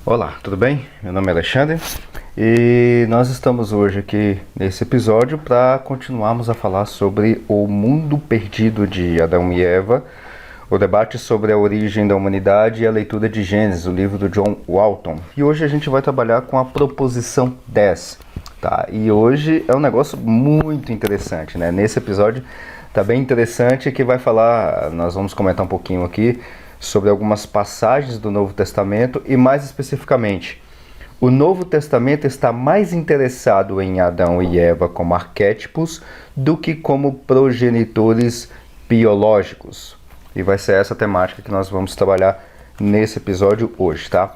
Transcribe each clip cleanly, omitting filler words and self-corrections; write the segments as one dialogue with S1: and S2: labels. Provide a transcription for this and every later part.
S1: Olá, tudo bem? Meu nome é Alexandre e nós estamos hoje aqui nesse episódio para continuarmos a falar sobre o mundo perdido de Adão e Eva, o debate sobre a origem da humanidade e a leitura de Gênesis, o livro do John Walton. E hoje a gente vai trabalhar com a proposição 10, tá? E hoje é um negócio muito interessante, né? Nesse episódio tá bem interessante que vai falar, nós vamos comentar um pouquinho aqui sobre algumas passagens do Novo Testamento e mais especificamente, o Novo Testamento está mais interessado em Adão e Eva como arquétipos do que como progenitores biológicos. E vai ser essa temática que nós vamos trabalhar nesse episódio hoje, tá?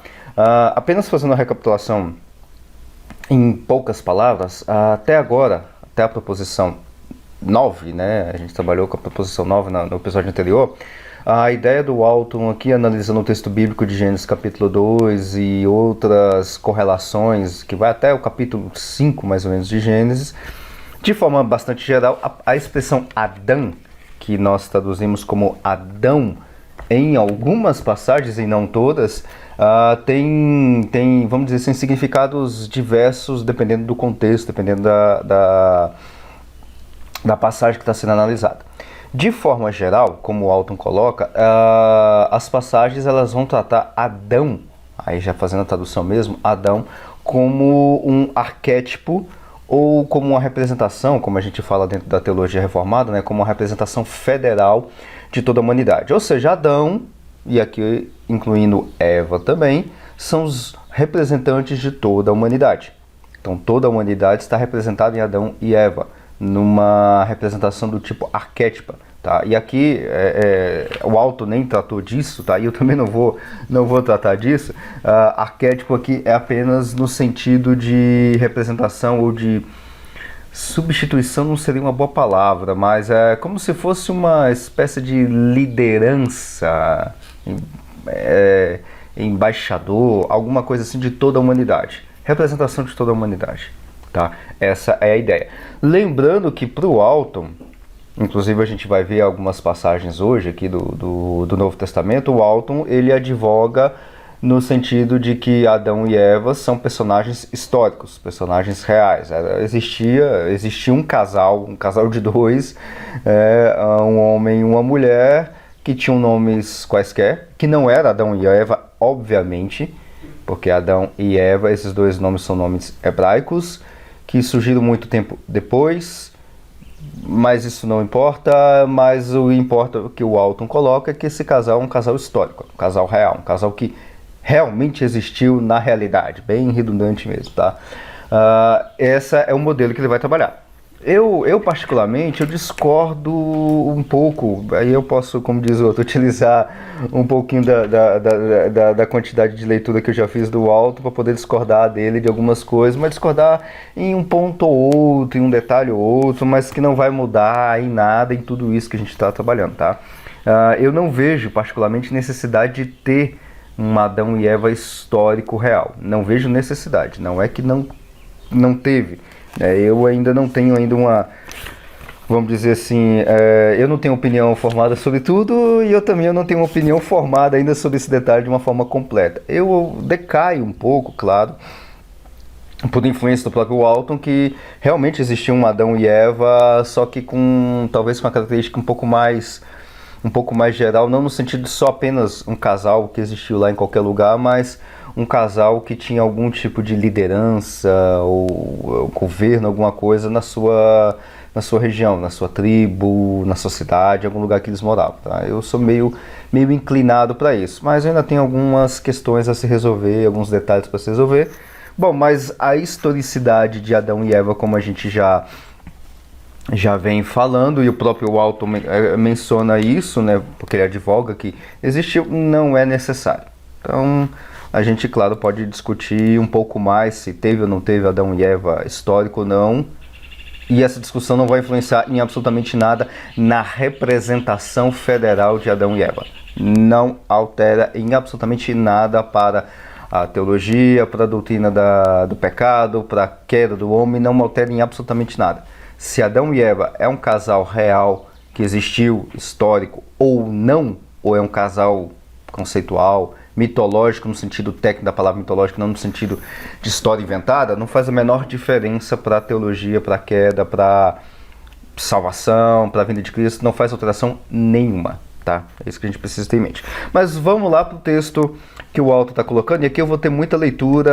S1: Apenas fazendo uma recapitulação em poucas palavras, até agora, até a proposição 9, né? A gente trabalhou com a proposição 9 no episódio anterior. A ideia do Walton aqui, analisando o texto bíblico de Gênesis capítulo 2 e outras correlações, que vai até o capítulo 5, mais ou menos, de Gênesis, de forma bastante geral, a expressão Adão, que nós traduzimos como Adão, em algumas passagens, e não todas, tem, vamos dizer assim, significados diversos, dependendo do contexto, dependendo da passagem que está sendo analisada. De forma geral, como o Walton coloca, as passagens elas vão tratar Adão, aí já fazendo a tradução mesmo, Adão, como um arquétipo ou como uma representação, como a gente fala dentro da teologia reformada, né, como uma representação federal de toda a humanidade. Ou seja, Adão, e aqui incluindo Eva também, são os representantes de toda a humanidade. Então toda a humanidade está representada em Adão e Eva, numa representação do tipo arquétipa, tá? E aqui o Walton nem tratou disso, tá? E eu também não vou tratar disso. Arquétipo aqui é apenas no sentido de representação ou de substituição, não seria uma boa palavra, mas é como se fosse uma espécie de liderança, embaixador, alguma coisa assim de toda a humanidade, representação de toda a humanidade. Tá? Essa é a ideia. Lembrando que para o Walton, inclusive a gente vai ver algumas passagens hoje aqui do Novo Testamento, o Walton ele advoga no sentido de que Adão e Eva são personagens históricos, personagens reais. Existia um casal de dois, um homem e uma mulher, que tinham nomes quaisquer, que não era Adão e Eva, obviamente, porque Adão e Eva, esses dois nomes são nomes hebraicos, que surgiram muito tempo depois, mas isso não importa, mas o que o Walton coloca é que esse casal é um casal histórico, um casal real, um casal que realmente existiu na realidade, bem redundante mesmo, tá? Esse é o modelo que ele vai trabalhar. Eu particularmente, eu discordo um pouco, aí eu posso, como diz o outro, utilizar um pouquinho da quantidade de leitura que eu já fiz do Walton para poder discordar dele de algumas coisas, mas discordar em um ponto ou outro, em um detalhe ou outro, mas que não vai mudar em nada em tudo isso que a gente está trabalhando, tá? Eu não vejo particularmente necessidade de ter um Adão e Eva histórico real, não vejo necessidade, não é que não teve. Eu ainda não tenho uma, vamos dizer assim, eu não tenho opinião formada sobre tudo e eu também não tenho uma opinião formada ainda sobre esse detalhe de uma forma completa. Eu decaio um pouco, claro, por influência do próprio Walton, que realmente existia um Adão e Eva, só que talvez com uma característica um pouco mais geral, não no sentido de só apenas um casal que existiu lá em qualquer lugar, mas um casal que tinha algum tipo de liderança ou governo, alguma coisa na sua região, na sua tribo, na sua cidade, algum lugar que eles moravam. Tá? Eu sou meio inclinado para isso, mas eu ainda tenho algumas questões a se resolver, alguns detalhes para se resolver. Bom, mas a historicidade de Adão e Eva, como a gente já vem falando, e o próprio Walton menciona isso, né, porque ele advoga que existiu, não é necessário. Então, a gente, claro, pode discutir um pouco mais se teve ou não teve Adão e Eva histórico ou não, e essa discussão não vai influenciar em absolutamente nada na representação federal de Adão e Eva. Não altera em absolutamente nada para a teologia, para a doutrina do pecado, para a queda do homem, não altera em absolutamente nada. Se Adão e Eva é um casal real que existiu, histórico ou não, ou é um casal conceitual, mitológico, no sentido técnico da palavra mitológico, não no sentido de história inventada, não faz a menor diferença para a teologia, para a queda, para salvação, para a vinda de Cristo, não faz alteração nenhuma, tá? É isso que a gente precisa ter em mente. Mas vamos lá para o texto que o Walton está colocando, e aqui eu vou ter muita leitura,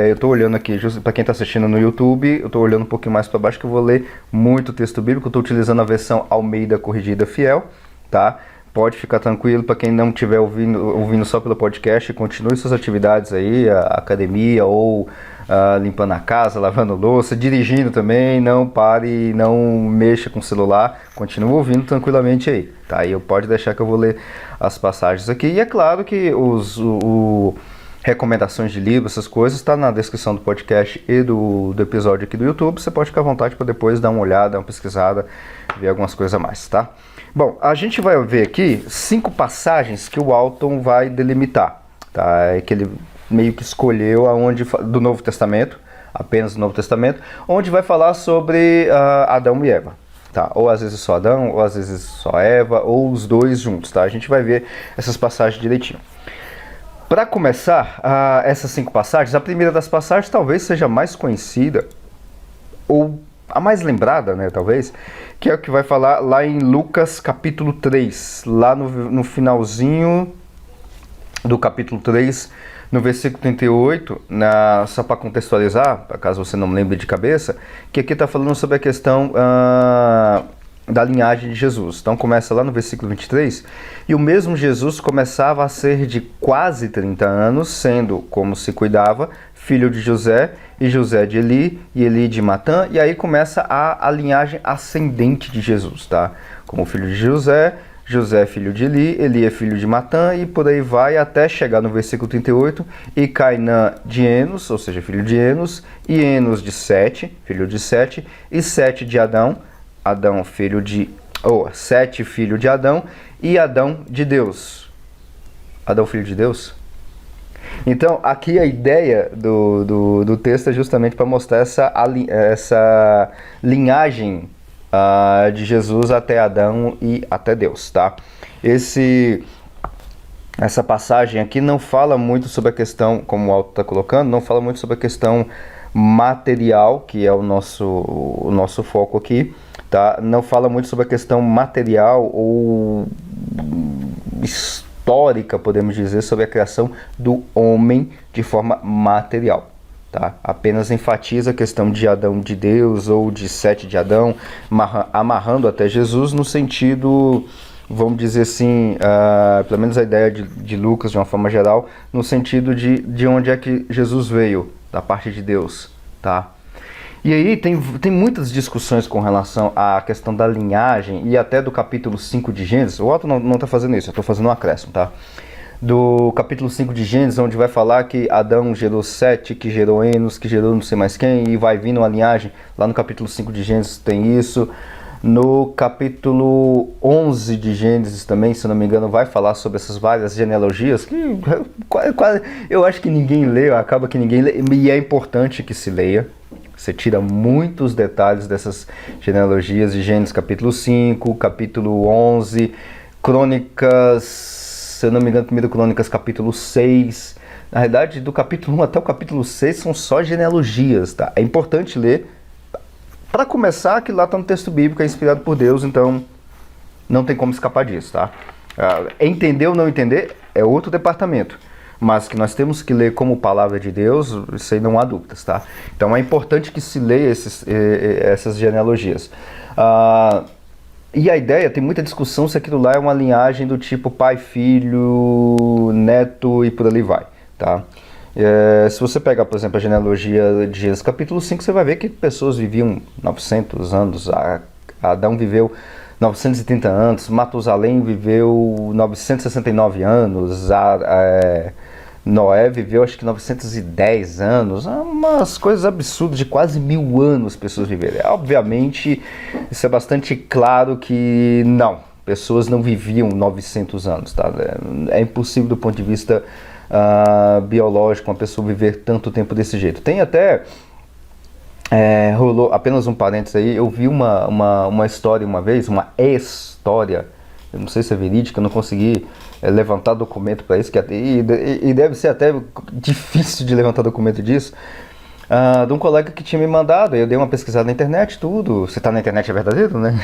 S1: eu estou olhando aqui, para quem está assistindo no YouTube, eu estou olhando um pouquinho mais para baixo, que eu vou ler muito texto bíblico, eu estou utilizando a versão Almeida Corrigida Fiel, tá? Pode ficar tranquilo, para quem não estiver ouvindo só pelo podcast, continue suas atividades aí, a academia ou limpando a casa, lavando louça, dirigindo também, não pare, não mexa com o celular, continue ouvindo tranquilamente aí, tá? Aí pode deixar que eu vou ler as passagens aqui, e é claro que recomendações de livro, essas coisas, está na descrição do podcast e do episódio aqui do YouTube, você pode ficar à vontade para depois dar uma olhada, dar uma pesquisada, ver algumas coisas a mais, tá? Bom, a gente vai ver aqui 5 passagens que o Walton vai delimitar, tá? É que ele meio que escolheu do Novo Testamento, apenas do Novo Testamento, onde vai falar sobre Adão e Eva, tá? Ou às vezes só Adão, ou às vezes só Eva, ou os dois juntos, tá? A gente vai ver essas passagens direitinho. Para começar, essas 5 passagens, a primeira das passagens talvez seja a mais conhecida, ou a mais lembrada, né, talvez, que é o que vai falar lá em Lucas capítulo 3, lá no finalzinho do capítulo 3, no versículo 38, só para contextualizar, caso você não lembre de cabeça, que aqui está falando sobre a questão da linhagem de Jesus. Então começa lá no versículo 23, e o mesmo Jesus começava a ser de quase 30 anos, sendo, como se cuidava, filho de José, e José de Eli, e Eli de Matã, e aí começa a linhagem ascendente de Jesus, tá? Como filho de José, José é filho de Eli é filho de Matã, e por aí vai até chegar no versículo 38, e Cainã de Enos, ou seja, filho de Enos, e Enos de Sete, filho de Sete, e Sete de Adão, Sete filho de Adão, e Adão de Deus. Adão filho de Deus? Então, aqui a ideia do texto é justamente para mostrar essa linhagem de Jesus até Adão e até Deus, tá? Essa passagem aqui não fala muito sobre a questão, como o Alto está colocando, não fala muito sobre a questão material, que é o nosso foco aqui, tá? Não fala muito sobre a questão material ou histórica, podemos dizer, sobre a criação do homem de forma material, tá? Apenas enfatiza a questão de Adão de Deus ou de Sete de Adão, amarrando até Jesus no sentido, vamos dizer assim, pelo menos a ideia de Lucas de uma forma geral, no sentido de onde é que Jesus veio, da parte de Deus, tá? E aí tem muitas discussões com relação à questão da linhagem e até do capítulo 5 de Gênesis. O Otto não está fazendo isso, eu estou fazendo um acréscimo, tá? Do capítulo 5 de Gênesis, onde vai falar que Adão gerou Sete, que gerou Enos, que gerou não sei mais quem, e vai vindo uma linhagem. Lá no capítulo 5 de Gênesis tem isso. No capítulo 11 de Gênesis também, se não me engano, vai falar sobre essas várias genealogias, que eu acho que ninguém lê, acaba que ninguém lê, e é importante que se leia. Você tira muitos detalhes dessas genealogias de Gênesis capítulo 5, capítulo 11, Crônicas, se eu não me engano, 1 Crônicas capítulo 6. Na verdade, do capítulo 1 até o capítulo 6 são só genealogias, tá? É importante ler. Para começar, que lá está no texto bíblico, é inspirado por Deus, então não tem como escapar disso, tá? Entender ou não entender é outro departamento. Mas que nós temos que ler como palavra de Deus, isso aí não há dúvidas, tá? Então é importante que se leia essas genealogias. E a ideia, tem muita discussão se aquilo lá é uma linhagem do tipo pai, filho, neto e por ali vai, tá? Se você pegar, por exemplo, a genealogia de Gênesis capítulo 5, você vai ver que pessoas viviam 900 anos, Adão viveu 930 anos, Matusalém viveu 969 anos, Noé viveu acho que 910 anos, umas coisas absurdas, de quase 1000 anos pessoas viveram. Obviamente, isso é bastante claro que não, pessoas não viviam 900 anos, tá? É impossível do ponto de vista biológico uma pessoa viver tanto tempo desse jeito. Tem até... rolou, apenas um parênteses aí, eu vi uma história uma vez, uma história, eu não sei se é verídica, eu não consegui levantar documento para isso, e deve ser até difícil de levantar documento disso, de um colega que tinha me mandado. Eu dei uma pesquisada na internet, tudo. Se tá na internet é verdadeiro, né?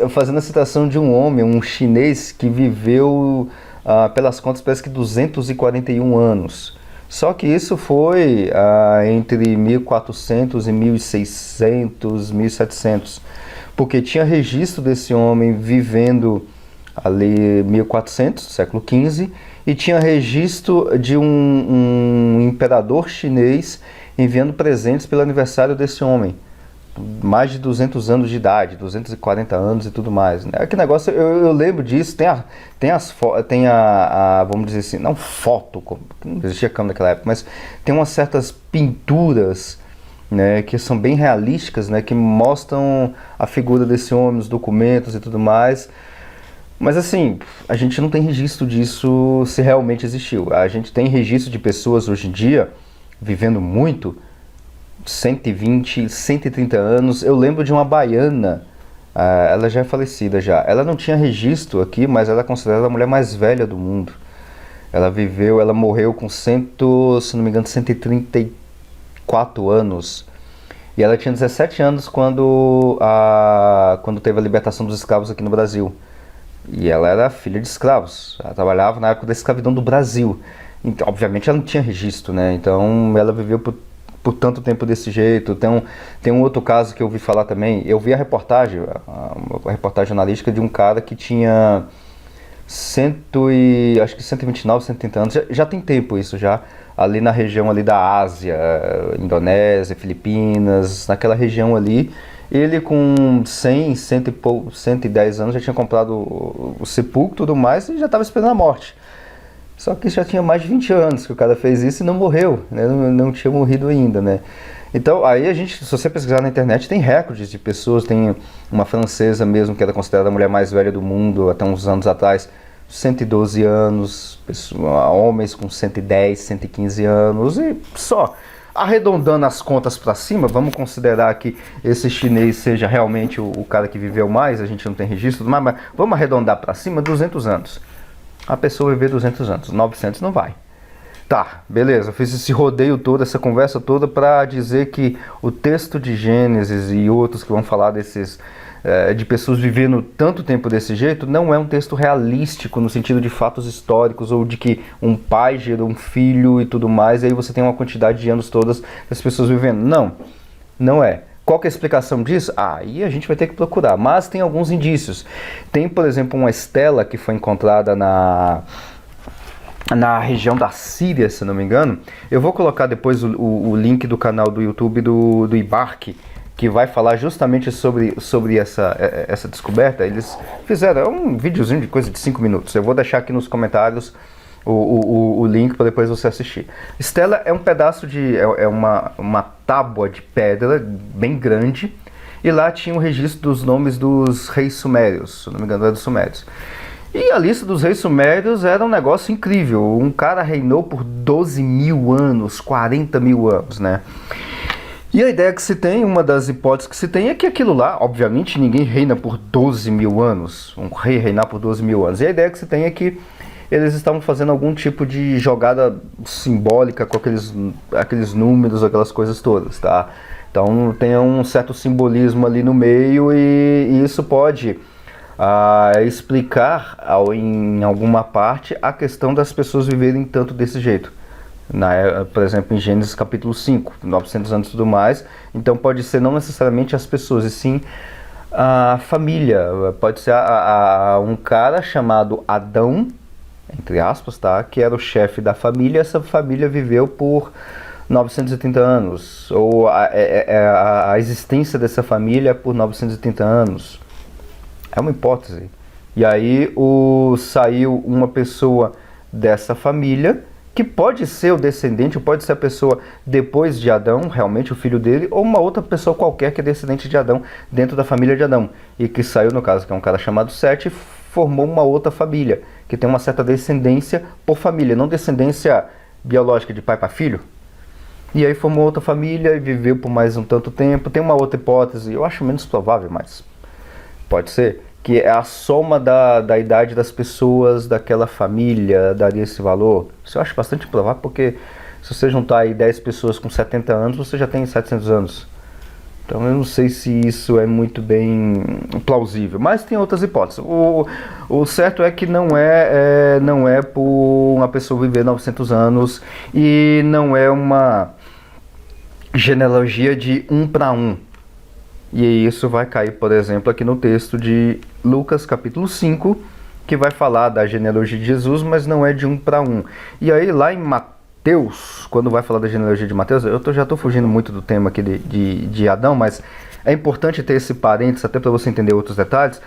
S1: Fazendo a citação de um homem, um chinês que viveu, pelas contas, parece que 241 anos. Só que isso foi entre 1400 e 1600, 1700. Porque tinha registro desse homem vivendo ali 1400, século XV, e tinha registro de um imperador chinês enviando presentes pelo aniversário desse homem. Mais de 200 anos de idade, 240 anos e tudo mais, né? Que negócio, eu lembro disso, vamos dizer assim, não foto, não existia câmera naquela época, mas tem umas certas pinturas, né, que são bem realísticas, né, que mostram a figura desse homem, os documentos e tudo mais. Mas assim, a gente não tem registro disso se realmente existiu. A gente tem registro de pessoas hoje em dia vivendo muito, 120, 130 anos. Eu lembro de uma baiana, ela já é falecida já. Ela não tinha registro aqui, mas ela é considerada a mulher mais velha do mundo. Ela morreu com se não me engano, 134 anos. E ela tinha 17 anos quando teve a libertação dos escravos aqui no Brasil. E ela era filha de escravos, ela trabalhava na época da escravidão do Brasil. Então, obviamente ela não tinha registro, né? Então ela viveu por tanto tempo desse jeito. Tem um outro caso que eu ouvi falar também. Eu vi a reportagem jornalística de um cara que tinha acho que 129, 130 anos. Já tem tempo isso já, ali na região ali da Ásia, Indonésia, Filipinas, naquela região ali. Ele com 110 anos já tinha comprado o sepulcro e tudo mais e já estava esperando a morte. Só que já tinha mais de 20 anos que o cara fez isso e não morreu, né? Não tinha morrido ainda, né? Então aí se você pesquisar na internet, tem recordes de pessoas. Tem uma francesa mesmo que era considerada a mulher mais velha do mundo até uns anos atrás, 112 anos, homens com 110, 115 anos e só. Arredondando as contas para cima, vamos considerar que esse chinês seja realmente o cara que viveu mais, a gente não tem registro, mas vamos arredondar para cima, 200 anos. A pessoa viver 200 anos, 900 não vai. Tá, beleza, eu fiz esse rodeio todo, essa conversa toda para dizer que o texto de Gênesis e outros que vão falar de pessoas vivendo tanto tempo desse jeito, não é um texto realístico no sentido de fatos históricos ou de que um pai gerou um filho e tudo mais, e aí você tem uma quantidade de anos todas das pessoas vivendo. Não é. Qual que é a explicação disso? Aí a gente vai ter que procurar, mas tem alguns indícios. Tem, por exemplo, uma estela que foi encontrada na região da Síria, se não me engano. Eu vou colocar depois o link do canal do YouTube do Ibark, que vai falar justamente sobre essa descoberta. Eles fizeram um videozinho de coisa de 5 minutos. Eu vou deixar aqui nos comentários o link para depois você assistir. Estela é um pedaço uma tábua de pedra bem grande, e lá tinha um registro dos nomes dos reis sumérios, se não me engano, era dos sumérios. E a lista dos reis sumérios era um negócio incrível. Um cara reinou por 12 mil anos, 40 mil anos, né? E a ideia que se tem, uma das hipóteses que se tem é que aquilo lá, obviamente, ninguém reina por 12 mil anos, um rei reinar por 12 mil anos. E a ideia que se tem é que eles estavam fazendo algum tipo de jogada simbólica com aqueles números, aquelas coisas todas, tá? Então tem um certo simbolismo ali no meio e isso pode explicar em alguma parte a questão das pessoas viverem tanto desse jeito. Por exemplo, em Gênesis capítulo 5, 900 anos e tudo mais. Então pode ser não necessariamente as pessoas, e sim a família. Pode ser um cara chamado Adão, entre aspas, tá? Que era o chefe da família. Essa família viveu por 930 anos. Ou a existência dessa família por 930 anos. É uma hipótese. E aí saiu uma pessoa dessa família, que pode ser o descendente, ou pode ser a pessoa depois de Adão, realmente o filho dele, ou uma outra pessoa qualquer que é descendente de Adão, dentro da família de Adão, e que saiu, no caso, que é um cara chamado Sete, e formou uma outra família, que tem uma certa descendência por família, não descendência biológica de pai para filho. E aí formou outra família e viveu por mais um tanto tempo. Tem uma outra hipótese, eu acho menos provável, mas pode ser, que é a soma da idade das pessoas daquela família, daria esse valor? Isso eu acho bastante provável, porque se você juntar aí 10 pessoas com 70 anos, você já tem 700 anos. Então eu não sei se isso é muito bem plausível, mas tem outras hipóteses. O certo é que não é por uma pessoa viver 900 anos e não é uma genealogia de 1 para 1. E isso vai cair, por exemplo, aqui no texto de Lucas capítulo 5, que vai falar da genealogia de Jesus, mas não é de 1 para 1. E aí lá em Mateus, quando vai falar da genealogia de Mateus, já estou fugindo muito do tema aqui de Adão, mas é importante ter esse parênteses até para você entender outros detalhes.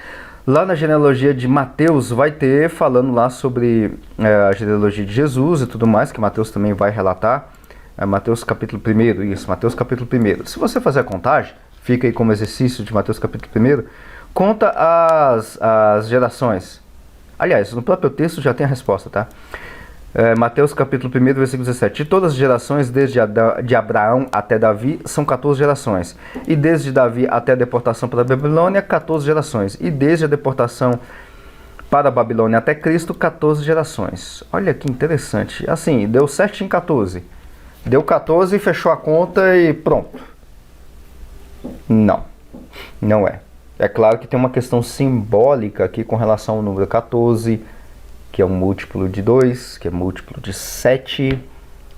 S1: Lá na genealogia de Mateus vai ter falando lá sobre a genealogia de Jesus e tudo mais, que Mateus também vai relatar. Mateus capítulo 1, isso, Mateus capítulo 1. Se você fazer a contagem, fica aí como exercício de Mateus capítulo 1, conta as gerações. Aliás, no próprio texto já tem a resposta, tá? Mateus capítulo 1, versículo 17. De todas as gerações, desde de Abraão até Davi, são 14 gerações. E desde Davi até a deportação para a Babilônia, 14 gerações. E desde a deportação para a Babilônia até Cristo, 14 gerações. Olha que interessante. Assim, deu certinho 14. Deu 14 e fechou a conta e pronto. Não, não é. É claro que tem uma questão simbólica aqui com relação ao número 14, que é um múltiplo de 2, que é múltiplo de 7,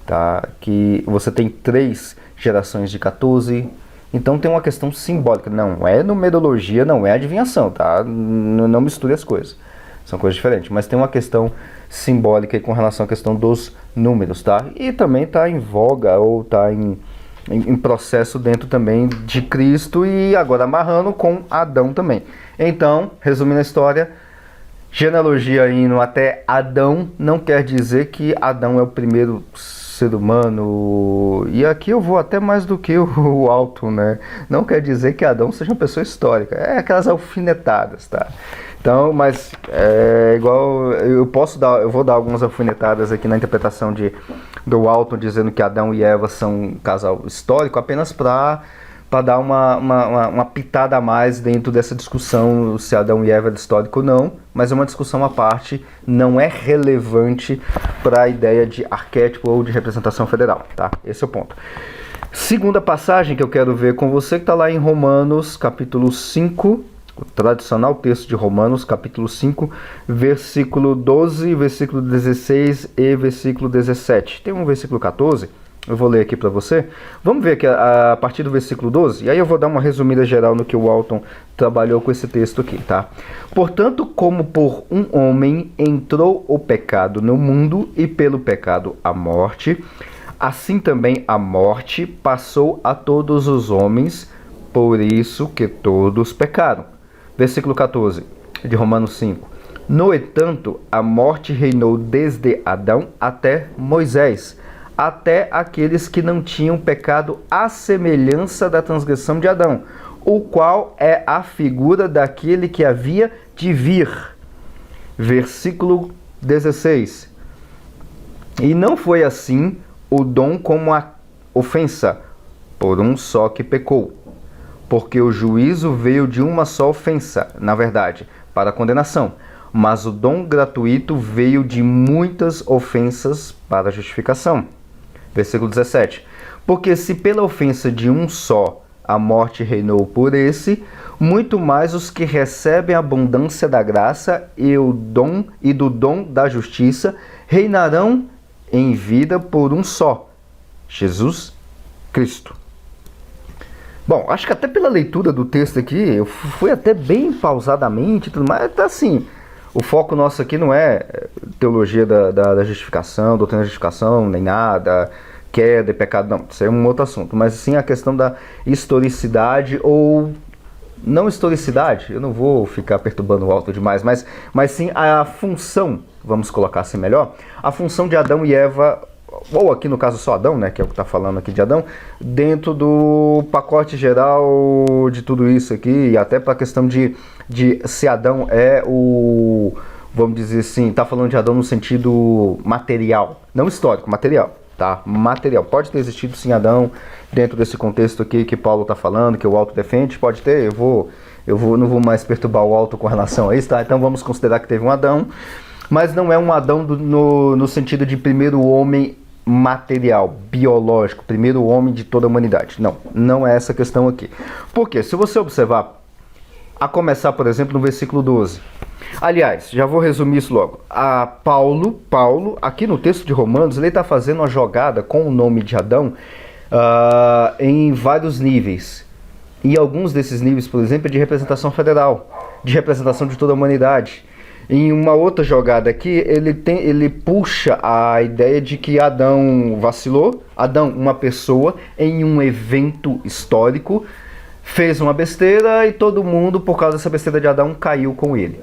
S1: tá? Que você tem 3 gerações de 14. Então tem uma questão simbólica. Não é numerologia, não é adivinhação, tá? Não misture as coisas. São coisas diferentes. Mas tem uma questão simbólica aí com relação à questão dos números, tá? E também está em voga ou está em processo dentro também de Cristo e agora amarrando com Adão também. Então, resumindo a história, genealogia indo até Adão não quer dizer que Adão é o primeiro ser humano. E aqui eu vou até mais do que o Alto, né? Não quer dizer que Adão seja uma pessoa histórica. É aquelas alfinetadas, tá? Então, mas é igual eu vou dar algumas alfinetadas aqui na interpretação do Alton, dizendo que Adão e Eva são um casal histórico, apenas para dar uma pitada a mais dentro dessa discussão se Adão e Eva é histórico ou não, mas é uma discussão à parte, não é relevante para a ideia de arquétipo ou de representação federal, tá? Esse é o ponto. Segunda passagem que eu quero ver com você, que está lá em Romanos capítulo 5, o tradicional texto de Romanos, capítulo 5, versículo 12, versículo 16 e versículo 17. Tem um versículo 14, eu vou ler aqui para você. Vamos ver aqui a partir do versículo 12, e aí eu vou dar uma resumida geral no que o Walton trabalhou com esse texto aqui, tá? Portanto, como por um homem entrou o pecado no mundo, e pelo pecado a morte, assim também a morte passou a todos os homens, por isso que todos pecaram. Versículo 14 de Romanos 5. No entanto, a morte reinou desde Adão até Moisés, até aqueles que não tinham pecado à semelhança da transgressão de Adão, o qual é a figura daquele que havia de vir. Versículo 16. E não foi assim o dom como a ofensa, por um só que pecou. Porque o juízo veio de uma só ofensa, na verdade, para a condenação, mas o dom gratuito veio de muitas ofensas para a justificação. Versículo 17. Porque se pela ofensa de um só a morte reinou por esse, muito mais os que recebem a abundância da graça e do dom da justiça reinarão em vida por um só, Jesus Cristo. Bom, acho que até pela leitura do texto aqui, eu fui até bem pausadamente, tudo mais, tá assim, o foco nosso aqui não é teologia da justificação, doutrina da justificação, nem nada, queda e pecado, não, isso é um outro assunto, mas sim a questão da historicidade ou não historicidade, eu não vou ficar perturbando o Alto demais, mas sim a função, vamos colocar assim melhor, a função de Adão e Eva, ou aqui no caso só Adão, né, que é o que está falando aqui de Adão, dentro do pacote geral de tudo isso aqui, e até para a questão de se Adão é o, vamos dizer assim, está falando de Adão no sentido material, não histórico, material, tá? Material. Pode ter existido sim Adão dentro desse contexto aqui que Paulo está falando, que o Alto defende, pode ter, eu não vou mais perturbar o Alto com relação a isso, tá? Então vamos considerar que teve um Adão, mas não é um Adão no sentido de primeiro homem material, biológico, primeiro homem de toda a humanidade. Não é essa a questão aqui. Porque se você observar, a começar, por exemplo, no versículo 12. Aliás, já vou resumir isso logo. Paulo, aqui no texto de Romanos, ele está fazendo uma jogada com o nome de Adão em vários níveis. E alguns desses níveis, por exemplo, é de representação federal, de representação de toda a humanidade. Em uma outra jogada aqui, ele puxa a ideia de que Adão vacilou, Adão, uma pessoa, em um evento histórico, fez uma besteira e todo mundo, por causa dessa besteira de Adão, caiu com ele.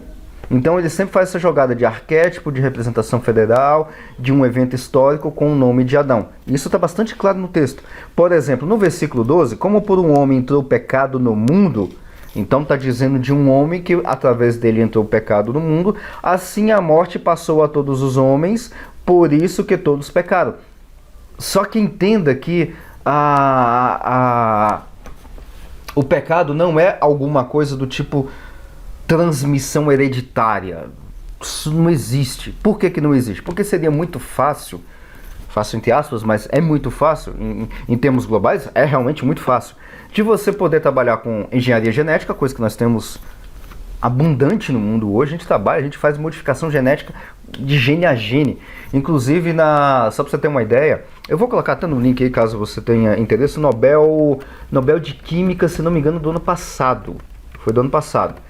S1: Então ele sempre faz essa jogada de arquétipo, de representação federal, de um evento histórico com o nome de Adão. Isso está bastante claro no texto. Por exemplo, no versículo 12, como por um homem entrou o pecado no mundo, então está dizendo de um homem que através dele entrou o pecado no mundo, assim a morte passou a todos os homens, por isso que todos pecaram. Só que entenda que o pecado não é alguma coisa do tipo transmissão hereditária. Isso não existe. Por que não existe? Porque seria muito fácil, entre aspas, mas é muito fácil, em termos globais, é realmente muito fácil, de você poder trabalhar com engenharia genética, coisa que nós temos abundante no mundo hoje. A gente faz modificação genética de gene a gene. Inclusive, só para você ter uma ideia, eu vou colocar até no link aí, caso você tenha interesse, Nobel de Química, se não me engano, do ano passado. Foi do ano passado.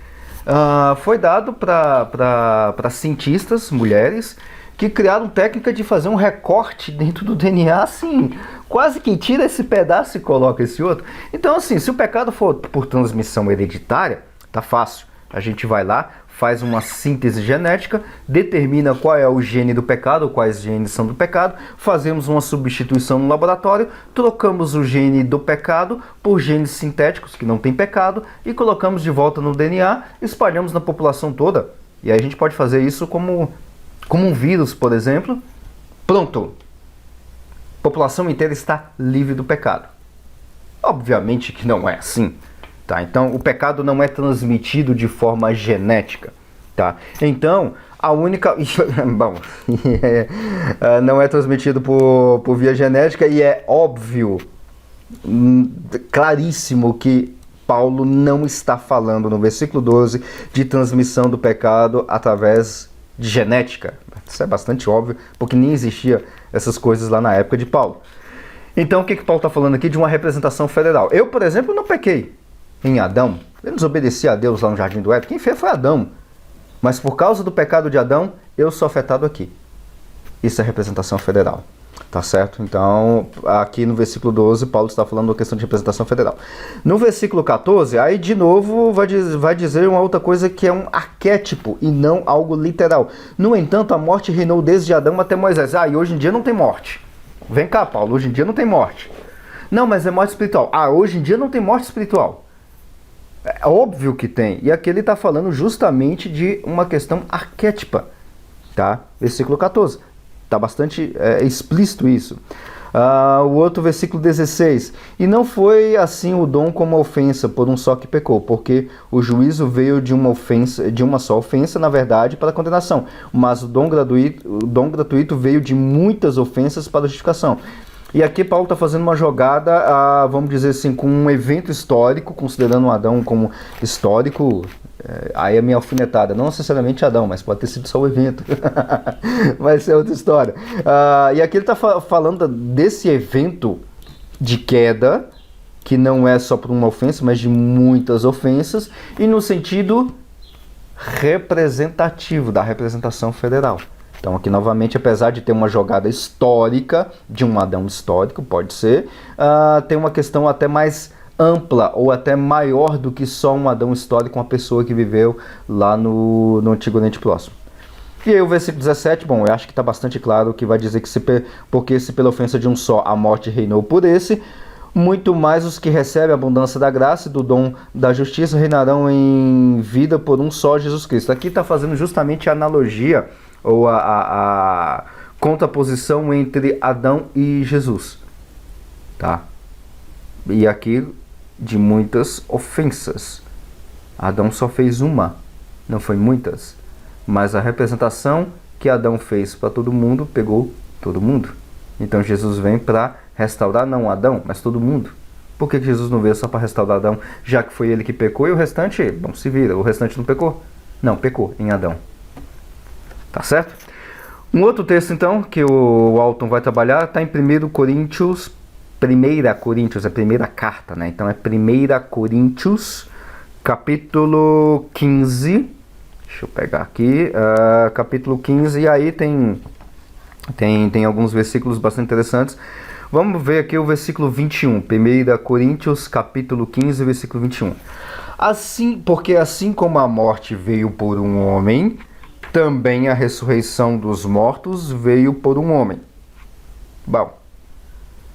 S1: Foi dado para cientistas, mulheres, que criaram técnica de fazer um recorte dentro do DNA, assim, quase que tira esse pedaço e coloca esse outro. Então, assim, se o pecado for por transmissão hereditária, tá fácil. A gente vai lá, faz uma síntese genética, determina qual é o gene do pecado, quais genes são do pecado, fazemos uma substituição no laboratório, trocamos o gene do pecado por genes sintéticos que não tem pecado e colocamos de volta no DNA, espalhamos na população toda. E aí a gente pode fazer isso como um vírus, por exemplo. Pronto! A população inteira está livre do pecado. Obviamente que não é assim. Tá? Então, o pecado não é transmitido de forma genética. Tá? Então, a única... Bom, não é transmitido por via genética e é óbvio, claríssimo que Paulo não está falando no versículo 12 de transmissão do pecado através de genética. Isso é bastante óbvio, porque nem existia essas coisas lá na época de Paulo. Então, o que Paulo está falando aqui? De uma representação federal. Eu, por exemplo, não pequei em Adão. Eu desobedeci a Deus lá no Jardim do Éden. Quem fez foi Adão. Mas por causa do pecado de Adão, eu sou afetado aqui. Isso é representação federal. Tá certo? Então, aqui no versículo 12, Paulo está falando da questão de representação federal. No versículo 14, aí de novo vai dizer uma outra coisa que é um arquétipo e não algo literal. No entanto, a morte reinou desde Adão até Moisés. E hoje em dia não tem morte. Vem cá, Paulo, hoje em dia não tem morte. Não, mas é morte espiritual. Hoje em dia não tem morte espiritual. É óbvio que tem. E aqui ele está falando justamente de uma questão arquétipa. Tá? Versículo 14. Está bastante explícito isso. O outro versículo 16. E não foi assim o dom como a ofensa, por um só que pecou, porque o juízo veio de uma só ofensa, na verdade, para a condenação. Mas o dom gratuito veio de muitas ofensas para a justificação. E aqui Paulo está fazendo uma jogada, vamos dizer assim, com um evento histórico, considerando Adão como histórico. Aí a minha alfinetada, não necessariamente Adão, mas pode ter sido só o evento. Vai ser outra história. E aqui ele está falando desse evento de queda, que não é só por uma ofensa, mas de muitas ofensas, e no sentido representativo, da representação federal. Então aqui novamente, apesar de ter uma jogada histórica, de um Adão histórico, pode ser, tem uma questão até mais ampla ou até maior do que só um Adão histórico, uma pessoa que viveu lá no Antigo Oriente Próximo. E aí o versículo 17, bom, eu acho que está bastante claro que vai dizer que porque se pela ofensa de um só a morte reinou por esse, muito mais os que recebem a abundância da graça e do dom da justiça reinarão em vida por um só Jesus Cristo. Aqui está fazendo justamente a analogia ou a contraposição entre Adão e Jesus. Tá? E aqui de muitas ofensas. Adão só fez uma, não foi muitas. Mas a representação que Adão fez para todo mundo, pegou todo mundo. Então Jesus vem para restaurar não Adão, mas todo mundo. Por que Jesus não veio só para restaurar Adão, já que foi ele que pecou e o restante, bom, se vira, o restante não pecou? Não, pecou em Adão. Tá certo? Um outro texto, então, que o Alton vai trabalhar, está em 1 Coríntios, 1 Coríntios, é a primeira carta, né? Então é 1 Coríntios, capítulo 15, deixa eu pegar aqui, capítulo 15, e aí tem alguns versículos bastante interessantes. Vamos ver aqui o versículo 21, 1 Coríntios, capítulo 15, versículo 21. Porque assim como a morte veio por um homem, também a ressurreição dos mortos veio por um homem. Bom,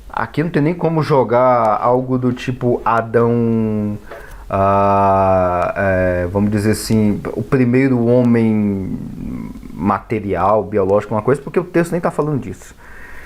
S1: aqui não tem nem como jogar algo do tipo Adão, vamos dizer assim, o primeiro homem material, biológico, uma coisa, porque o texto nem está falando disso.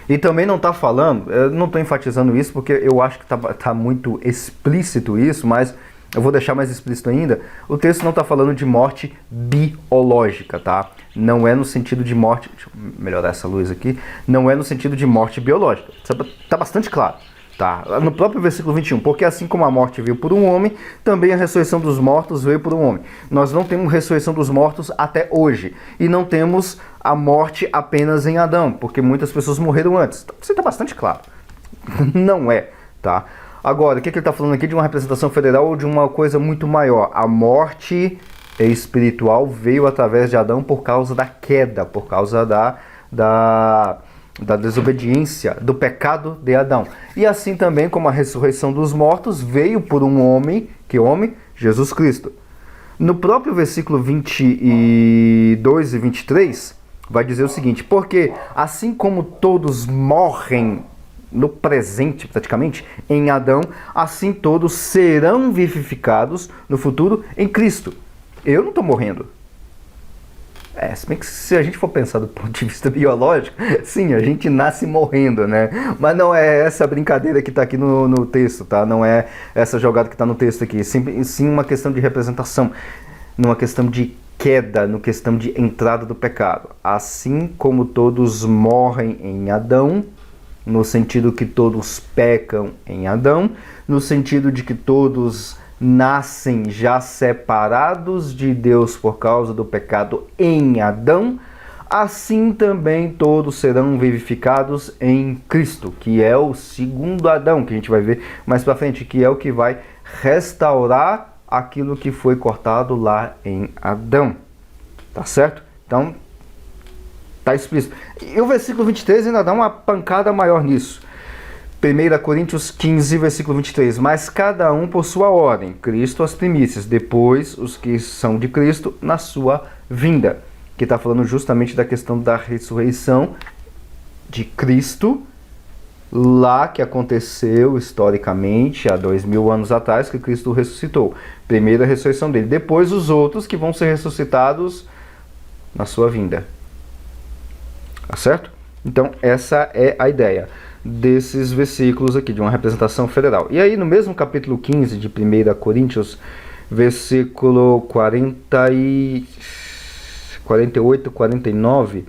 S1: E também não está falando, eu não estou enfatizando isso porque eu acho que tá muito explícito isso, mas eu vou deixar mais explícito ainda. O texto não está falando de morte biológica, tá? Não é no sentido de morte, deixa eu melhorar essa luz aqui, não é no sentido de morte biológica. Está bastante claro. Tá, no próprio versículo 21, porque assim como a morte veio por um homem, também a ressurreição dos mortos veio por um homem. Nós não temos ressurreição dos mortos até hoje, e não temos a morte apenas em Adão, porque muitas pessoas morreram antes. Então, isso está bastante claro. Não é, tá? Agora, o que ele está falando aqui de uma representação federal ou de uma coisa muito maior? A morte espiritual veio através de Adão por causa da queda, por causa da desobediência, do pecado de Adão. E assim também como a ressurreição dos mortos veio por um homem, que homem? Jesus Cristo. No próprio versículo 22 e 23, vai dizer o seguinte: porque assim como todos morrem no presente, praticamente, em Adão, assim todos serão vivificados no futuro em Cristo. Eu não estou morrendo. Se bem que se a gente for pensar do ponto de vista biológico, sim, a gente nasce morrendo, né? Mas não é essa brincadeira que está aqui no texto, tá? Não é essa jogada que está no texto aqui. Sim, uma questão de representação, numa questão de queda, numa questão de entrada do pecado. Assim como todos morrem em Adão, no sentido que todos pecam em Adão, no sentido de que todos nascem já separados de Deus por causa do pecado em Adão, assim também todos serão vivificados em Cristo, que é o segundo Adão, que a gente vai ver mais para frente, que é o que vai restaurar aquilo que foi cortado lá em Adão. Tá certo? Então, tá explícito. E o versículo 23 ainda dá uma pancada maior nisso. 1 Coríntios 15, versículo 23. Mas cada um por sua ordem, Cristo as primícias, depois os que são de Cristo na sua vinda. Que está falando justamente da questão da ressurreição de Cristo, lá que aconteceu historicamente, há 2000 anos atrás, que Cristo ressuscitou. Primeira ressurreição dele. Depois os outros que vão ser ressuscitados na sua vinda. Tá certo? Então essa é a ideia desses versículos aqui, de uma representação federal. E aí no mesmo capítulo 15 de 1 Coríntios, versículo 48, 49,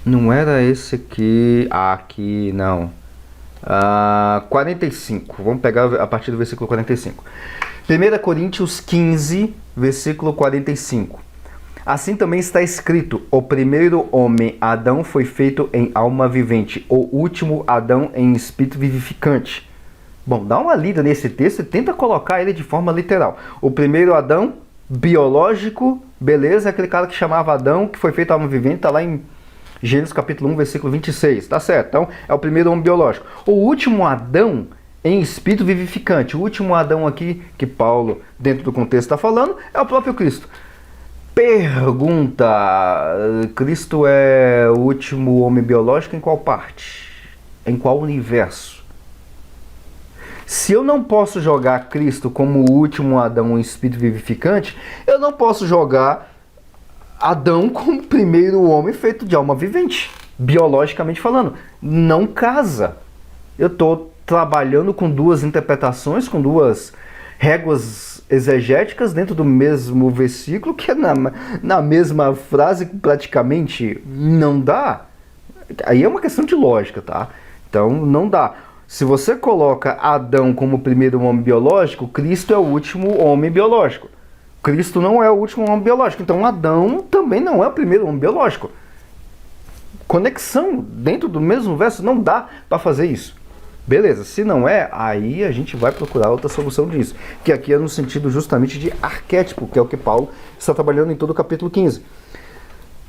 S1: não era esse aqui, aqui não, 45, vamos pegar a partir do versículo 45. 1 Coríntios 15, versículo 45. Assim também está escrito: o primeiro homem, Adão, foi feito em alma vivente, o último Adão em espírito vivificante. Bom, dá uma lida nesse texto e tenta colocar ele de forma literal. O primeiro Adão, biológico, beleza, é aquele cara que chamava Adão, que foi feito alma vivente, está lá em Gênesis capítulo 1, versículo 26, tá certo? Então, é o primeiro homem biológico. O último Adão em espírito vivificante, o último Adão aqui, que Paulo, dentro do contexto, está falando, é o próprio Cristo. Pergunta: Cristo é o último homem biológico em qual parte? Em qual universo? Se eu não posso jogar Cristo como o último Adão em espírito vivificante, eu não posso jogar Adão como o primeiro homem feito de alma vivente, biologicamente falando. Não casa. Eu estou trabalhando com duas interpretações, com duas réguas exegéticas dentro do mesmo versículo, que é na mesma frase praticamente. Não dá. Aí é uma questão de lógica, tá? Então não dá. Se você coloca Adão como o primeiro homem biológico, Cristo é o último homem biológico. Cristo não é o último homem biológico. Então Adão também não é o primeiro homem biológico. Conexão dentro do mesmo verso, não dá para fazer isso. Beleza, se não é, aí a gente vai procurar outra solução disso. Que aqui é no sentido justamente de arquétipo, que é o que Paulo está trabalhando em todo o capítulo 15.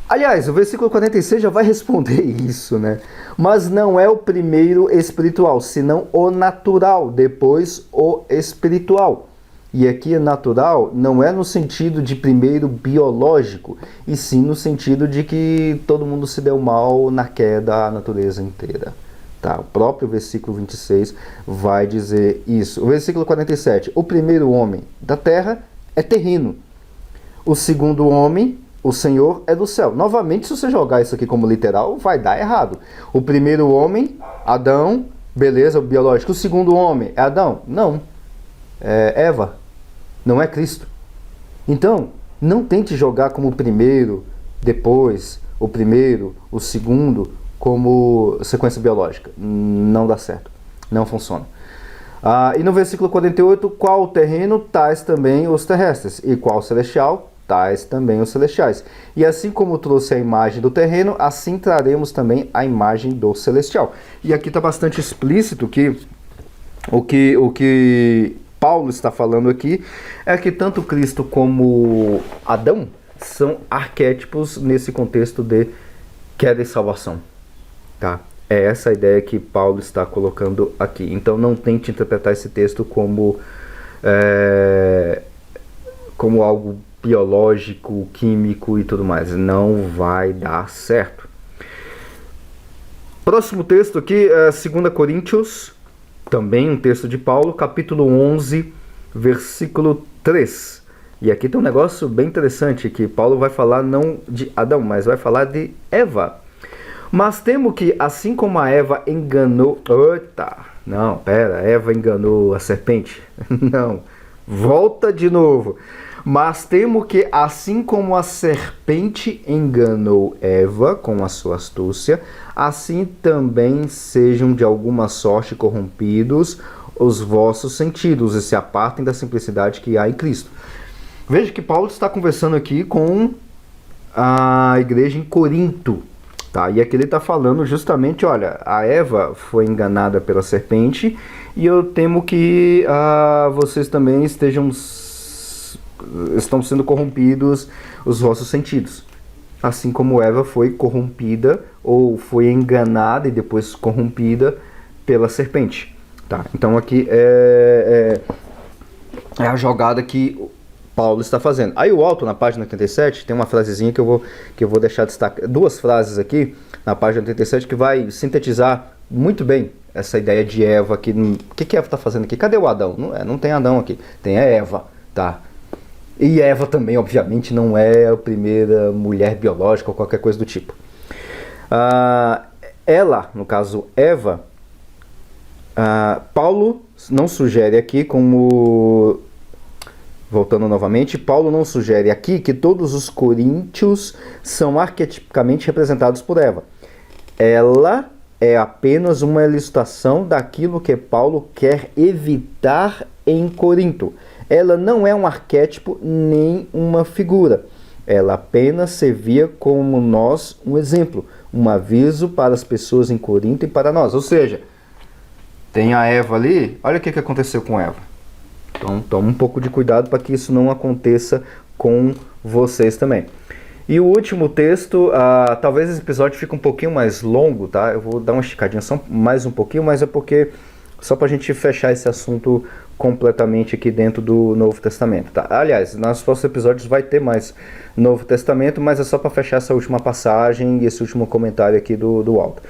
S1: Aliás, o versículo 46 já vai responder isso, né? Mas não é o primeiro espiritual, senão o natural, depois o espiritual. E aqui natural não é no sentido de primeiro biológico, e sim no sentido de que todo mundo se deu mal na queda, a natureza inteira. Tá? O próprio versículo 26 vai dizer isso. O versículo 47, o primeiro homem da terra é terreno. O segundo homem, o Senhor, é do céu. Novamente, se você jogar isso aqui como literal, vai dar errado. O primeiro homem, Adão, beleza, o biológico. O segundo homem é Adão? Não. É Eva. Não é Cristo. Então, não tente jogar como primeiro, depois, o primeiro, o segundo, como sequência biológica. Não dá certo. Não funciona. E no versículo 48, qual o terreno, tais também os terrestres. E qual o celestial, tais também os celestiais. E assim como trouxe a imagem do terreno, assim traremos também a imagem do celestial. E aqui está bastante explícito que o que Paulo está falando aqui é que tanto Cristo como Adão são arquétipos nesse contexto de queda e salvação. Tá? É essa a ideia que Paulo está colocando aqui. Então não tente interpretar esse texto como algo biológico, químico e tudo mais. Não vai dar certo. Próximo texto aqui é 2 Coríntios, também um texto de Paulo, capítulo 11, versículo 3. E aqui tem um negócio bem interessante, que Paulo vai falar não de Adão, mas vai falar de Eva. Mas temo que, assim como a Eva enganou... Eva enganou a serpente? Não, volta de novo. Mas temo que, assim como a serpente enganou Eva com a sua astúcia, assim também sejam de alguma sorte corrompidos os vossos sentidos e se apartem da simplicidade que há em Cristo. Veja que Paulo está conversando aqui com a igreja em Corinto. Tá? E aqui ele está falando justamente, olha, a Eva foi enganada pela serpente e eu temo que vocês também estão sendo corrompidos os vossos sentidos. Assim como Eva foi corrompida ou foi enganada e depois corrompida pela serpente. Tá? Então aqui é a jogada que Paulo está fazendo. Aí o alto, na página 87, tem uma frasezinha que eu vou deixar destacar. Duas frases aqui na página 87 que vai sintetizar muito bem essa ideia de Eva aqui. O que Eva está fazendo aqui? Cadê o Adão? Não tem Adão aqui. Tem a Eva. Tá? E Eva também, obviamente, não é a primeira mulher biológica ou qualquer coisa do tipo. Ela, no caso Eva, Paulo não sugere aqui como... Voltando novamente, Paulo não sugere aqui que todos os coríntios são arquetipicamente representados por Eva. Ela é apenas uma ilustração daquilo que Paulo quer evitar em Corinto. Ela não é um arquétipo nem uma figura. Ela apenas servia como nós um exemplo, um aviso para as pessoas em Corinto e para nós. Ou seja, tem a Eva ali, olha o que aconteceu com Eva. Então tome um pouco de cuidado para que isso não aconteça com vocês também. E o último texto, talvez esse episódio fique um pouquinho mais longo, tá? Eu vou dar uma esticadinha só mais um pouquinho, mas é porque só para a gente fechar esse assunto completamente aqui dentro do Novo Testamento, tá? Aliás, nos próximos episódios vai ter mais Novo Testamento, mas é só para fechar essa última passagem e esse último comentário aqui do alto.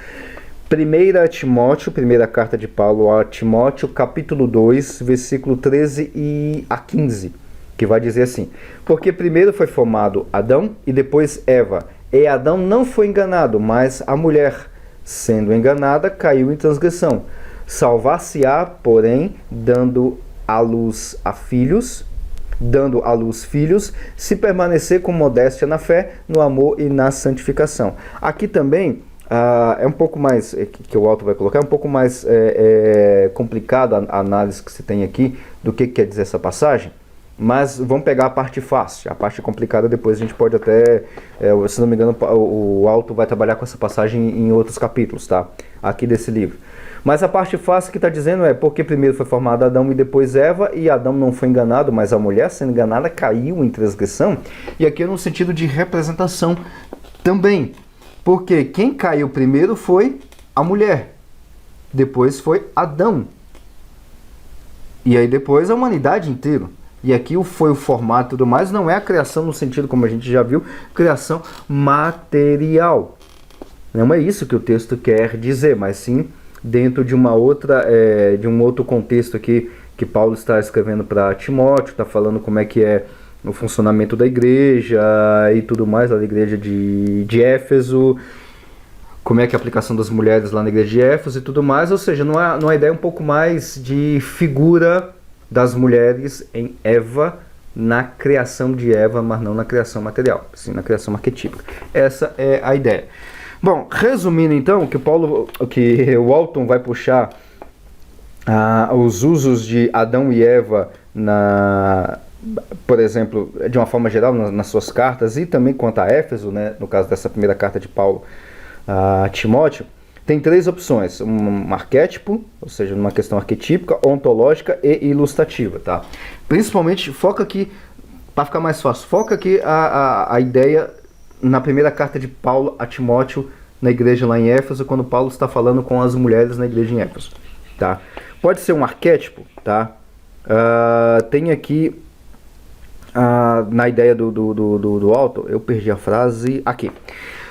S1: 1 Timóteo, primeira carta de Paulo a Timóteo, capítulo 2, versículo 13 a 15, que vai dizer assim: porque primeiro foi formado Adão e depois Eva, e Adão não foi enganado, mas a mulher, sendo enganada, caiu em transgressão. Salvar-se-á, porém, dando à luz a filhos, dando à luz filhos, se permanecer com modéstia na fé, no amor e na santificação. Aqui também é um pouco mais, que o Alto vai colocar, é um pouco mais complicado a análise que se tem aqui do que quer dizer essa passagem, mas vamos pegar a parte fácil. A parte complicada depois a gente pode até, se não me engano, o Alto vai trabalhar com essa passagem em outros capítulos, tá? Aqui desse livro. Mas a parte fácil que está dizendo é porque primeiro foi formado Adão e depois Eva, e Adão não foi enganado, mas a mulher sendo enganada caiu em transgressão. E aqui é no sentido de representação também. Porque quem caiu primeiro foi a mulher, depois foi Adão. E aí depois a humanidade inteira. E aqui foi o formato e tudo mais, não é a criação no sentido, como a gente já viu, criação material. Não é isso que o texto quer dizer, mas sim dentro de uma outra, de um outro contexto aqui que Paulo está escrevendo para Timóteo, está falando como é que é o funcionamento da igreja e tudo mais, lá da igreja de Éfeso, como é que é a aplicação das mulheres lá na igreja de Éfeso e tudo mais, ou seja, numa ideia um pouco mais de figura das mulheres em Eva, na criação de Eva, mas não na criação material, sim na criação arquetípica. Essa é a ideia. Bom, resumindo então, que o Walton vai puxar os usos de Adão e Eva, por exemplo, de uma forma geral nas suas cartas, e também quanto a Éfeso, né, no caso dessa primeira carta de Paulo a Timóteo, tem três opções: um arquétipo, ou seja, numa questão arquetípica, ontológica e ilustrativa, tá? Principalmente, foca aqui, para ficar mais fácil, foca aqui a ideia na primeira carta de Paulo a Timóteo, na igreja lá em Éfeso, quando Paulo está falando com as mulheres na igreja em Éfeso, tá? Pode ser um arquétipo, tá? Tem aqui, na ideia do Alto, eu perdi a frase aqui.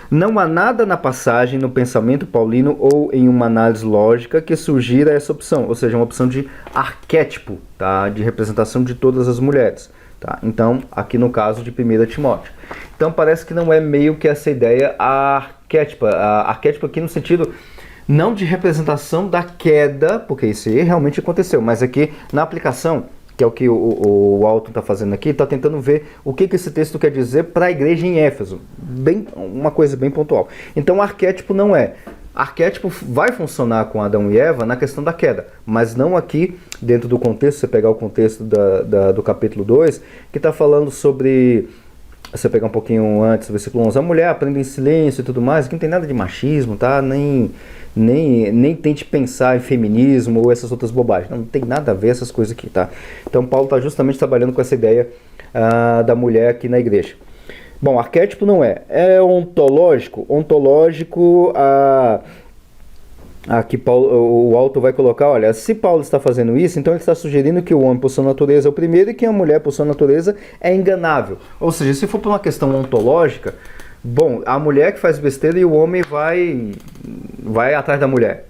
S1: Não há nada na passagem, no pensamento paulino ou em uma análise lógica que sugira essa opção, ou seja, uma opção de arquétipo, tá? De representação de todas as mulheres. Tá? Então, aqui no caso de 1 Timóteo. Então, parece que não é meio que essa ideia arquétipa. Arquétipo aqui no sentido não de representação da queda, porque isso aí realmente aconteceu, mas aqui na aplicação, que é o que o Alton está fazendo aqui, está tentando ver o que esse texto quer dizer para a igreja em Éfeso. Uma coisa bem pontual. Então, arquétipo não é. Arquétipo vai funcionar com Adão e Eva na questão da queda, mas não aqui dentro do contexto. Você pegar o contexto do capítulo 2, que está falando sobre, você pegar um pouquinho antes, versículo 11, a mulher aprende em silêncio e tudo mais, que não tem nada de machismo, tá? Nem tente pensar em feminismo ou essas outras bobagens, não tem nada a ver essas coisas aqui, tá? Então Paulo está justamente trabalhando com essa ideia da mulher aqui na igreja. Bom, arquétipo não é. É ontológico. Ontológico, aqui o Alto vai colocar, olha, se Paulo está fazendo isso, então ele está sugerindo que o homem por sua natureza é o primeiro e que a mulher por sua natureza é enganável. Ou seja, se for por uma questão ontológica, bom, a mulher que faz besteira e o homem vai atrás da mulher.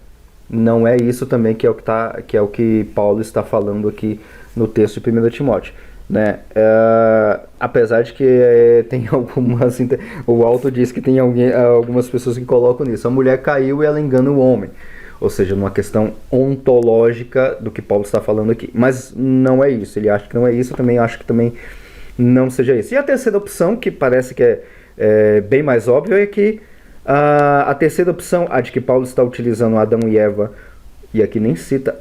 S1: Não é isso também que é o que Paulo está falando aqui no texto de 1 Timóteo. Né? Apesar de que tem algumas, o Alto diz que tem algumas pessoas que colocam nisso, a mulher caiu e ela engana o homem, ou seja, numa questão ontológica do que Paulo está falando aqui, mas não é isso, ele acha que não é isso, eu também acho que também não seja isso. E a terceira opção, que parece que é bem mais óbvio, é que a terceira opção, a de que Paulo está utilizando Adão e Eva, e aqui nem cita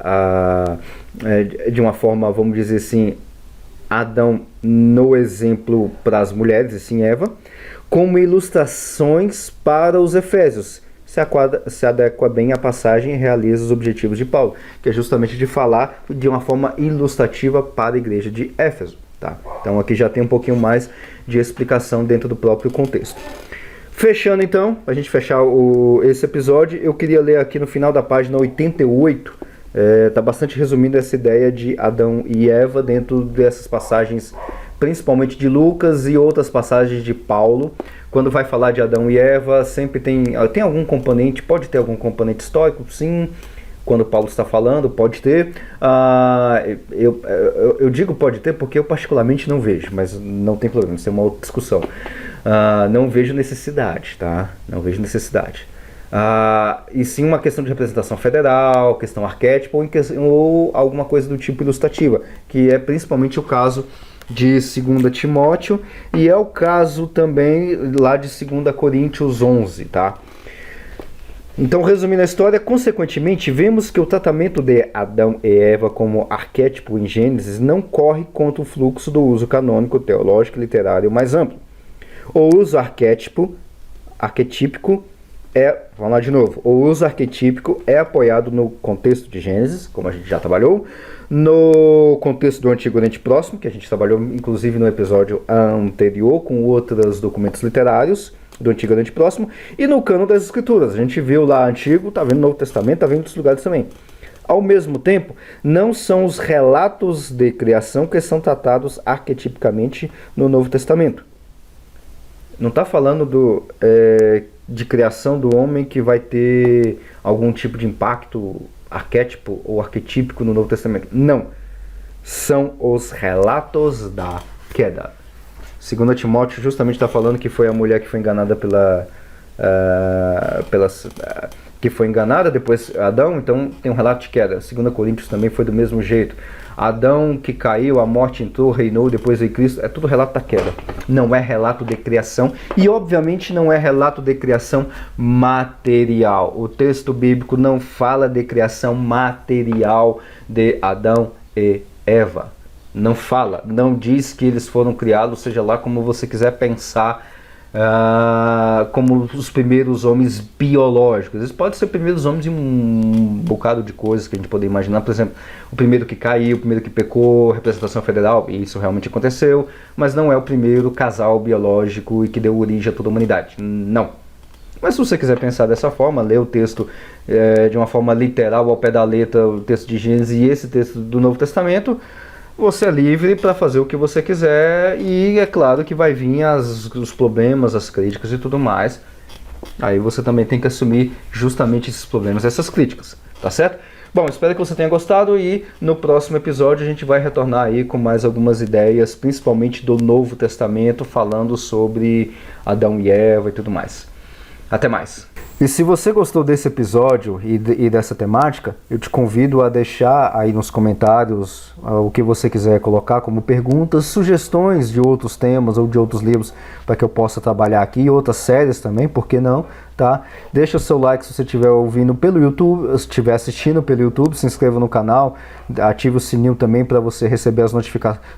S1: de uma forma, vamos dizer assim, Adão no exemplo para as mulheres, e sim Eva, como ilustrações para os Efésios. Se adequa bem à passagem e realiza os objetivos de Paulo, que é justamente de falar de uma forma ilustrativa para a igreja de Éfeso. Tá? Então aqui já tem um pouquinho mais de explicação dentro do próprio contexto. Fechando então, para a gente fechar esse episódio, eu queria ler aqui no final da página 88, está bastante resumindo essa ideia de Adão e Eva dentro dessas passagens, principalmente de Lucas e outras passagens de Paulo. Quando vai falar de Adão e Eva, sempre tem algum componente, pode ter algum componente histórico, sim. Quando Paulo está falando, pode ter. Eu digo pode ter porque eu particularmente não vejo, mas não tem problema, isso é uma outra discussão. Não vejo necessidade, tá? Não vejo necessidade. E sim uma questão de representação federal, questão arquétipo ou alguma coisa do tipo ilustrativa, que é principalmente o caso de 2 Timóteo e é o caso também lá de 2 Coríntios 11, tá? Então, resumindo a história, consequentemente, vemos que o tratamento de Adão e Eva como arquétipo em Gênesis não corre contra o fluxo do uso canônico, teológico e literário mais amplo. O uso arquetípico vamos lá de novo, o uso arquetípico é apoiado no contexto de Gênesis, como a gente já trabalhou, no contexto do Antigo Oriente Próximo, que a gente trabalhou inclusive no episódio anterior com outros documentos literários do Antigo Oriente Próximo, e no cano das Escrituras. A gente viu lá Antigo, tá vendo no Novo Testamento, tá vendo em outros lugares também. Ao mesmo tempo, não são os relatos de criação que são tratados arquetipicamente no Novo Testamento. Não está falando de criação do homem que vai ter algum tipo de impacto arquétipo ou arquetípico no Novo Testamento. Não. São os relatos da queda. 2 Timóteo justamente está falando que foi a mulher que foi enganada que foi enganada, depois Adão, então tem um relato de queda. 2 Coríntios também foi do mesmo jeito. Adão que caiu, a morte entrou, reinou, depois veio Cristo, é tudo relato da queda. Não é relato de criação e obviamente não é relato de criação material. O texto bíblico não fala de criação material de Adão e Eva. Não fala, não diz que eles foram criados, seja lá como você quiser pensar, como os primeiros homens biológicos. Eles podem ser primeiros homens em um bocado de coisas que a gente pode imaginar. Por exemplo, o primeiro que caiu, o primeiro que pecou, representação federal, e isso realmente aconteceu, mas não é o primeiro casal biológico e que deu origem a toda a humanidade. Não. Mas se você quiser pensar dessa forma, ler o texto de uma forma literal, ao pé da letra, o texto de Gênesis e esse texto do Novo Testamento, você é livre para fazer o que você quiser e é claro que vai vir os problemas, as críticas e tudo mais. Aí você também tem que assumir justamente esses problemas, essas críticas, tá certo? Bom, espero que você tenha gostado e no próximo episódio a gente vai retornar aí com mais algumas ideias, principalmente do Novo Testamento, falando sobre Adão e Eva e tudo mais. Até mais! E se você gostou desse episódio e dessa temática, eu te convido a deixar aí nos comentários o que você quiser colocar como perguntas, sugestões de outros temas ou de outros livros para que eu possa trabalhar aqui, outras séries também, por que não, tá? Deixa o seu like se você estiver ouvindo pelo YouTube, se estiver assistindo pelo YouTube, se inscreva no canal, ative o sininho também para você receber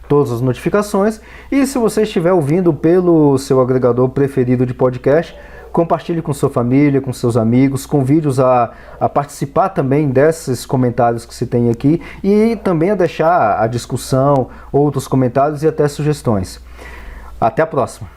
S1: todas as notificações, e se você estiver ouvindo pelo seu agregador preferido de podcast, compartilhe com sua família, com seus amigos, convide-os a participar também desses comentários que se tem aqui e também a deixar a discussão, outros comentários e até sugestões. Até a próxima!